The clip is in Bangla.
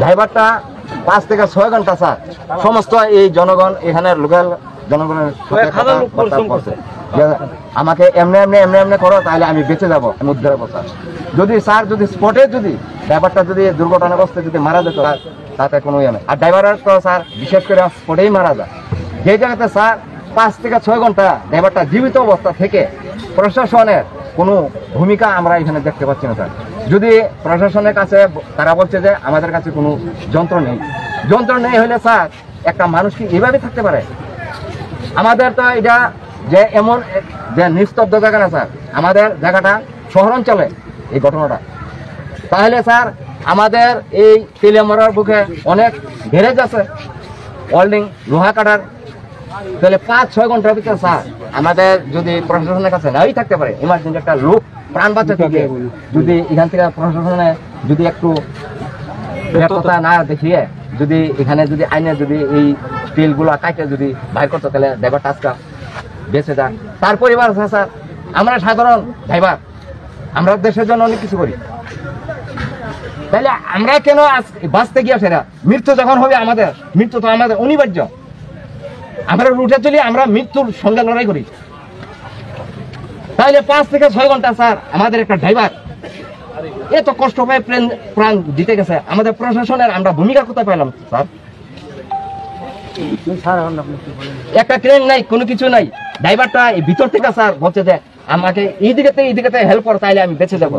ড্রাইভারটা 5 থেকে 6 ঘন্টা স্যার সমস্ত এই জনগণ এখানের লোকাল জনগণের আমাকে এমনি এমনি এমনি এমনি করো তাহলে আমি বেঁচে যাবো, আমি উদ্ধার হবো স্যার। যদি স্যার যদি স্পটে যদি ড্রাইভারটা যদি দুর্ঘটনাগ্রস্ত যদি মারা যেত তাতে কোনো ইয়ে নেই। আর ড্রাইভারের তো স্যার বিশেষ করে স্পটেই মারা যায়। যে জায়গাতে স্যার 5 থেকে 6 ঘন্টা ড্রাইভারটা জীবিত অবস্থা থেকে প্রশাসনের কোনো ভূমিকা আমরা এখানে দেখতে পাচ্ছি না স্যার। যদি প্রশাসনের কাছে তারা বলছে যে আমাদের কাছে কোনো যন্ত্র নেই, যন্ত্র নেই হলে স্যার একটা মানুষ কি এভাবে থাকতে পারে? আমাদের তো এটা যে এমন যে নিস্তব্ধ জায়গা না স্যার, আমাদের জায়গাটা শহরাঞ্চলে এই ঘটনাটা। তাহলে স্যার আমাদের এই তেলিয়ামরার বুকে অনেক গ্যারেজ আছে, ওয়েল্ডিং লোহা কাটার, তাহলে 5-6 ঘন্টার ভিতরে স্যার আমাদের যদি প্রশাসনের কাছে নাই থাকতে পারে, ইমার্জেন্সি একটা লোক প্রাণ বাঁচাতে গিয়ে যদি এখান থেকে প্রশাসনে যদি একটু ব্যর্থতা না দেখিয়ে যদি এখানে যদি আইনে যদি এই স্টিলগুলো কাটে যদি বাইর করতো তাহলে ড্রাইভার টাচটা বেঁচে যায়। তার পরিবার আছে স্যার, আমরা সাধারণ ড্রাইভার, আমরা দেশের জন্য অনেক কিছু করি, তাহলে আমরা কেন বাঁচতে গিয়ে সেরা মৃত্যু যখন হবে আমাদের, মৃত্যু তো আমাদের অনিবার্য, আমরা রুটে চলি, আমরা মৃত্যুর সঙ্গে লড়াই করি। তাহলে 5 থেকে 6 ঘন্টা স্যার আমাদের একটা ড্রাইভার এত কষ্ট পায় প্রাণ দিতে গেছে, আমাদের প্রশাসনের আমরা ভূমিকা কোথায় পেলাম স্যার? একটা ট্রেন নাই, কোনো কিছু নাই, ড্রাইভারটা ভিতর থেকে স্যার বলছে যে আমাকে এই দিকে হেল্প করো তাইলে আমি বেঁচে যাবো।